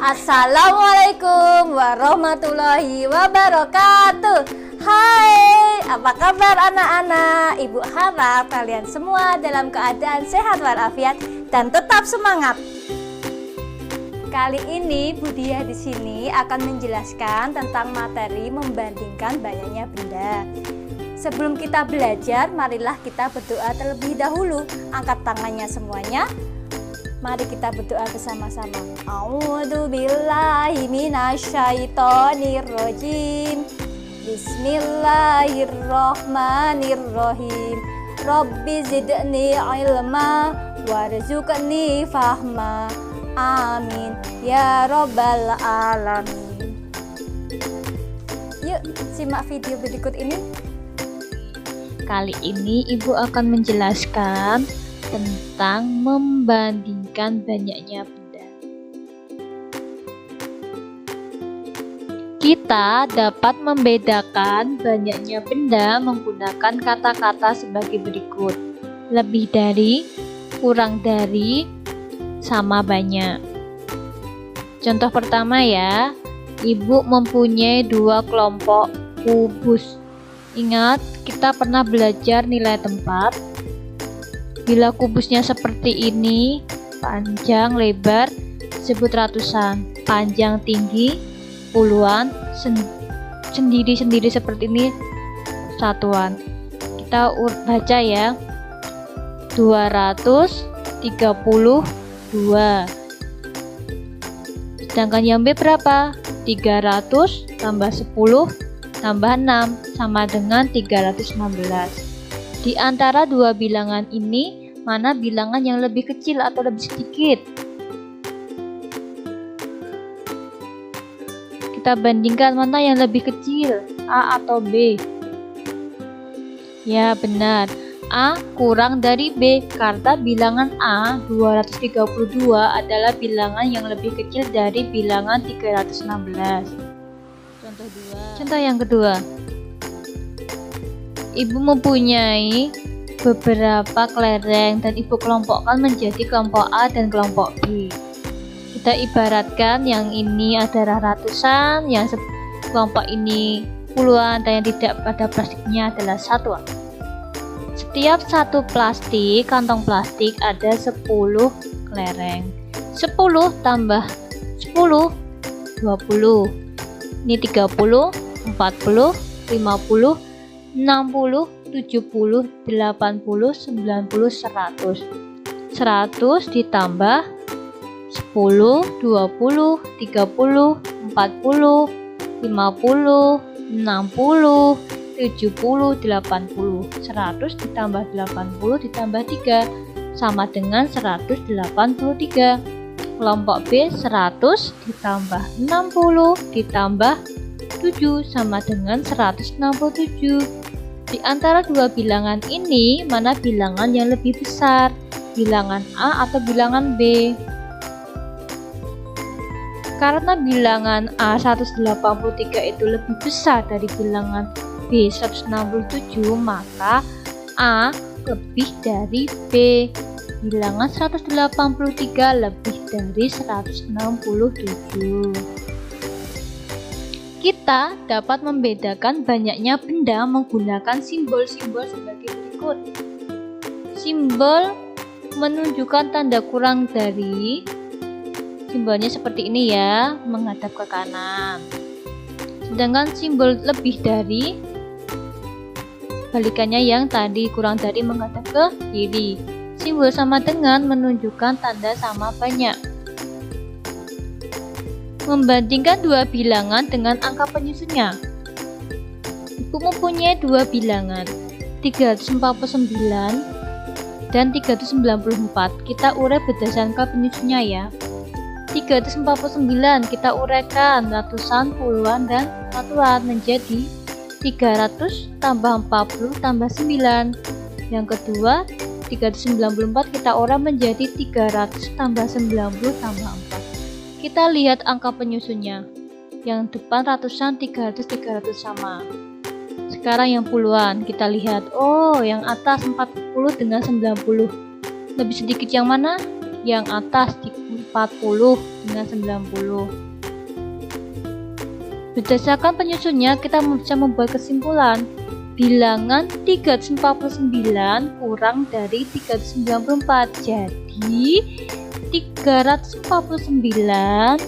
Assalamualaikum warahmatullahi wabarakatuh. Hai, apa kabar anak-anak? Ibu harap kalian semua dalam keadaan sehat walafiat dan tetap semangat. Kali ini Bu Diah di sini akan menjelaskan tentang materi membandingkan banyaknya benda. Sebelum kita belajar, marilah kita berdoa terlebih dahulu. Angkat tangannya semuanya. Mari kita berdoa bersama-sama. A'udzu billahi minasyaitonir rajim. Bismillahirrahmanirrahim. Rabbi zidni ilma warzuqni fahma. Amin ya rabbal alamin. Yuk simak video berikut ini. Kali ini Ibu akan menjelaskan tentang membandingkan banyaknya benda. Kita dapat membedakan banyaknya benda menggunakan kata-kata sebagai berikut: lebih dari, kurang dari, sama banyak. Contoh pertama ya, Ibu mempunyai 2 kelompok kubus. Ingat, kita pernah belajar nilai tempat. Bila kubusnya seperti ini, panjang lebar disebut ratusan, panjang tinggi puluhan, sendiri-sendiri seperti ini satuan. Kita baca ya, 232. Sedangkan yang B berapa? 300 tambah 10 tambah 6 sama dengan 316. Di antara dua bilangan ini, mana bilangan yang lebih kecil atau lebih sedikit? Kita bandingkan mana yang lebih kecil, A atau B. Ya benar, A kurang dari B, karena bilangan A 232 adalah bilangan yang lebih kecil dari bilangan 316. Contoh yang kedua. Ibu mempunyai beberapa kelereng dan Ibu kelompokkan menjadi kelompok A dan kelompok B. Kita ibaratkan yang ini adalah ratusan, yang kelompok ini puluhan, dan yang tidak pada plastiknya adalah satuan. Setiap satu plastik, kantong plastik ada 10 kelereng. 10 tambah 10, 20. Ini 30, 40, 50, 60, 70, 80, 90, 100. 100 ditambah 10, 20, 30, 40, 50, 60, 70, 80. 100 ditambah 80 ditambah 3 sama dengan 183. Kelompok B 100 ditambah 60 ditambah 7 sama dengan 167. Di antara dua bilangan ini, mana bilangan yang lebih besar? Bilangan A atau bilangan B? Karena bilangan A 183 itu lebih besar dari bilangan B 167, maka A lebih dari B. Bilangan 183 lebih dari 167. Kita dapat membedakan banyaknya benda menggunakan simbol-simbol sebagai berikut. Simbol menunjukkan tanda kurang dari, simbolnya seperti ini ya, menghadap ke kanan. Sedangkan simbol lebih dari, balikannya yang tadi, kurang dari menghadap ke kiri. Simbol sama dengan menunjukkan tanda sama banyak. Membandingkan dua bilangan dengan angka penyusunnya. Ibu mempunyai dua bilangan, 349 dan 394. Kita urai berdasarkan angka penyusunnya ya. 349 kita uraikan ratusan, puluhan, dan satuan menjadi 300 tambah 40 tambah 9. Yang kedua, 394 kita urai menjadi 300 tambah 90 tambah 4. Kita lihat angka penyusunnya. Yang depan ratusan, 300, 300 sama. Sekarang yang puluhan, kita lihat. Oh, yang atas 40 dengan 90. Lebih sedikit yang mana? Yang atas 40 dengan 90. Berdasarkan penyusunnya, kita bisa membuat kesimpulan bilangan 349 kurang dari 394. Jadi 349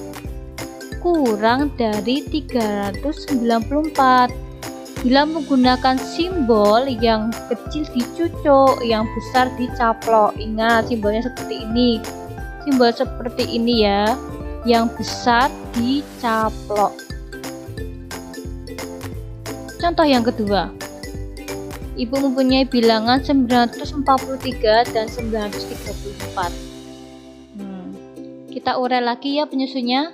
kurang dari 394. Bila menggunakan simbol yang kecil dicucuk, yang besar dicaplok. Ingat simbolnya seperti ini. Simbol seperti ini ya. Yang besar dicaplok. Contoh yang kedua. Ibu mempunyai bilangan 943 dan 934. Kita urai lagi ya penyusunnya.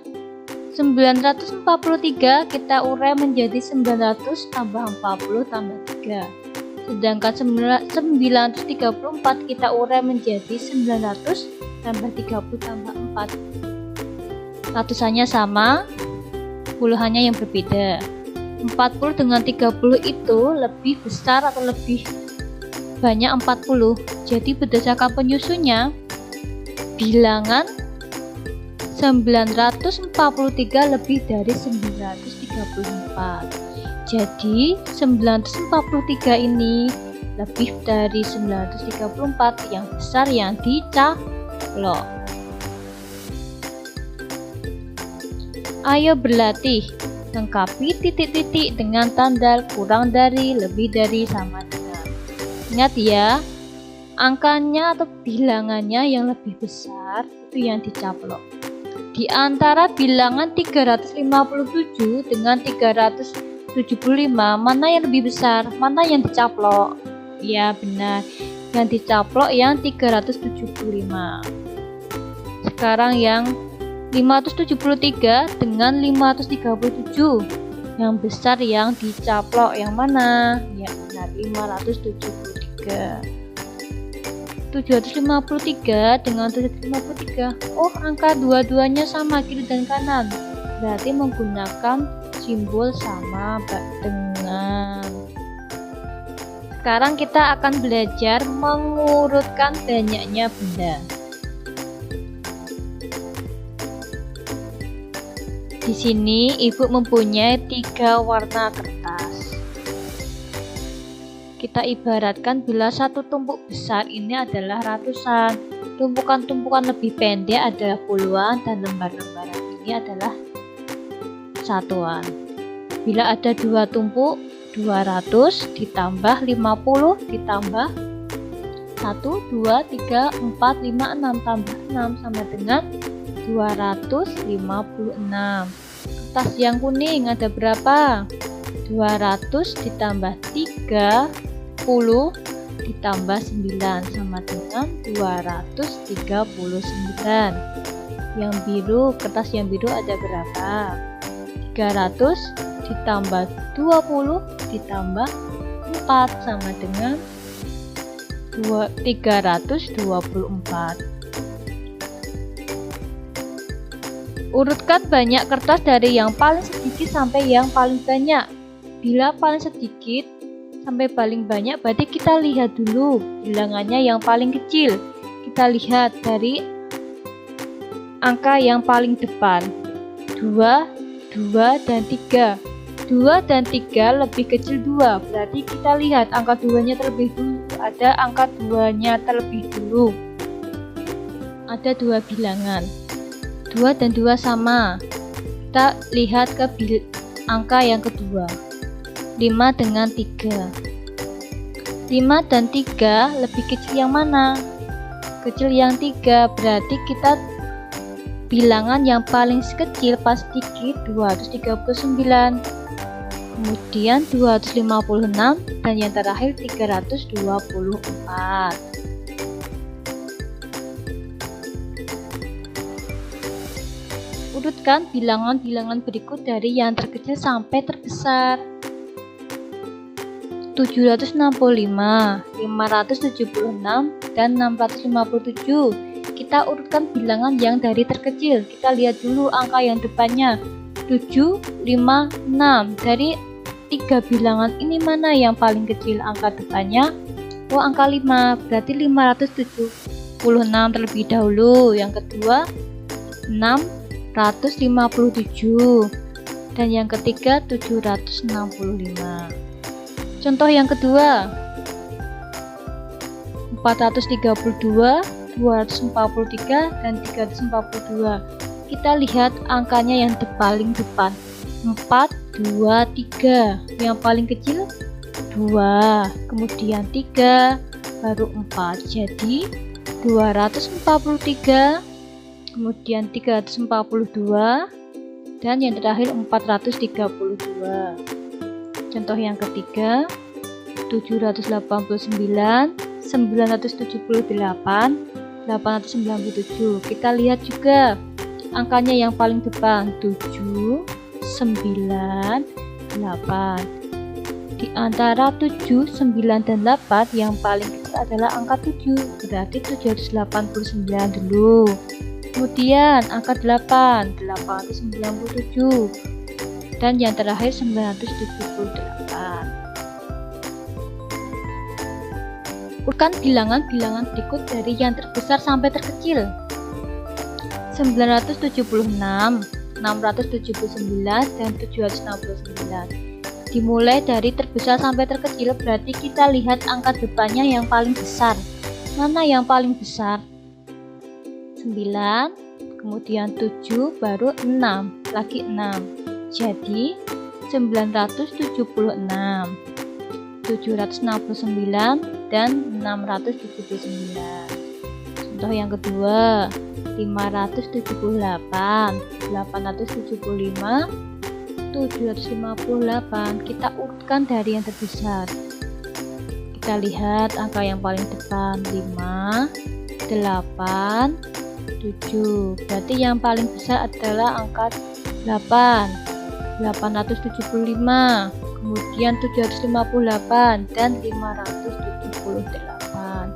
943 kita urai menjadi 900 tambah 40 tambah 3. Sedangkan 934 kita urai menjadi 900 tambah 30 tambah 4. Ratusannya sama, puluhannya yang berbeda. 40 dengan 30 itu lebih besar atau lebih banyak 40. Jadi berdasarkan penyusunnya, bilangan 943 lebih dari 934. Jadi 943 ini lebih dari 934 yang besar yang dicaplok. Ayo berlatih. Lengkapi titik-titik dengan tanda kurang dari, lebih dari, sama dengan. Ingat ya, angkanya atau bilangannya yang lebih besar itu yang dicaplok. Di antara bilangan 357 dengan 375, mana yang lebih besar? Mana yang dicaplok? Ya benar, yang dicaplok yang 375. Sekarang yang 573 dengan 537, yang besar yang dicaplok yang mana? Ya benar, 573. 753 dengan 753. Oh, angka dua-duanya sama kiri dan kanan. Berarti menggunakan simbol sama dengan. Sekarang kita akan belajar mengurutkan banyaknya benda. Di sini ibu mempunyai 3 warna kertas. Kita ibaratkan bila satu tumpuk besar ini adalah ratusan, tumpukan-tumpukan lebih pendek adalah puluhan, dan lembar-lembaran ini adalah satuan. Bila ada 2 tumpuk, 200 ditambah 50 ditambah 1, 2, 3, 4, 5, 6 tambah 6 sama dengan 256. Kertas yang kuning ada berapa? 200 ditambah 30 ditambah 9 sama dengan 239. Yang biru, kertas yang biru ada berapa? 300 ditambah 20 ditambah 4 sama dengan 324. Urutkan banyak kertas dari yang paling sedikit sampai yang paling banyak. Bila paling sedikit sampai paling banyak, berarti kita lihat dulu bilangannya yang paling kecil. Kita lihat dari angka yang paling depan, 2, 2, dan 3. 2 dan 3 lebih kecil 2, berarti kita lihat angka 2-nya terlebih dulu. Ada angka 2-nya terlebih dulu. Ada 2 bilangan, 2 dan 2 sama. Kita lihat ke angka yang kedua, 5 dengan 3. 5 dan 3 lebih kecil yang mana? Kecil yang 3, berarti kita bilangan yang paling kecil pas sedikit 239. Kemudian 256 dan yang terakhir 324. Urutkan bilangan-bilangan berikut dari yang terkecil sampai terbesar. 765, 576, dan 657. Kita urutkan bilangan yang dari terkecil. Kita lihat dulu angka yang depannya, 7, 5, 6. Dari 3 bilangan ini mana yang paling kecil angka depannya? Oh, angka 5, berarti 576 terlebih dahulu. Yang kedua 657 dan yang ketiga 765. Contoh yang kedua 432, 243 dan 342. Kita lihat angkanya yang paling depan 4, 2, 3. Yang paling kecil 2, kemudian 3, baru 4. Jadi 243, kemudian 342, dan yang terakhir 432. Contoh yang ketiga 789, 978, 897. Kita lihat juga angkanya yang paling depan 7, 9, 8. Di antara 7, 9, dan 8 yang paling kecil adalah angka 7, berarti 789 dulu. Kemudian angka 8, 897, dan yang terakhir 978. Urutkan bilangan-bilangan berikut dari yang terbesar sampai terkecil. 976, 679, dan 769. Dimulai dari terbesar sampai terkecil, berarti kita lihat angka depannya yang paling besar. Mana yang paling besar? 9, kemudian 7, baru 6, lagi 6. Jadi 976, 769, dan 679. Contoh yang kedua 578, 875, 758. Kita urutkan dari yang terbesar. Kita lihat angka yang paling depan 5, 8, 7. Berarti yang paling besar adalah angka 8, 875, kemudian 758, dan 578.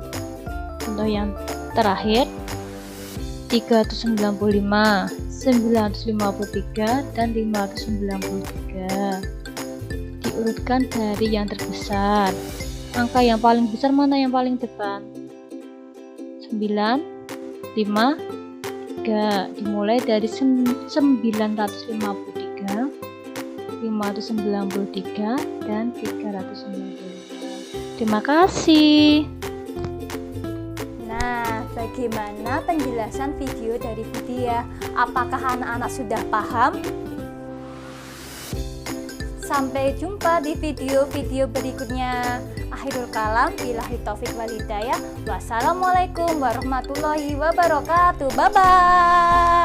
Contoh yang terakhir 395, 953, dan 593. Diurutkan dari yang terbesar. Angka yang paling besar mana yang paling depan? 9, 5, 3. Dimulai dari 953, 593, dan 395. Terima kasih. Nah, bagaimana penjelasan video dari Vidya? Apakah anak-anak sudah paham? Sampai jumpa di video-video berikutnya. Akhirul kalam, billahi taufik wal hidayah. Wassalamualaikum warahmatullahi wabarakatuh. Bye-bye.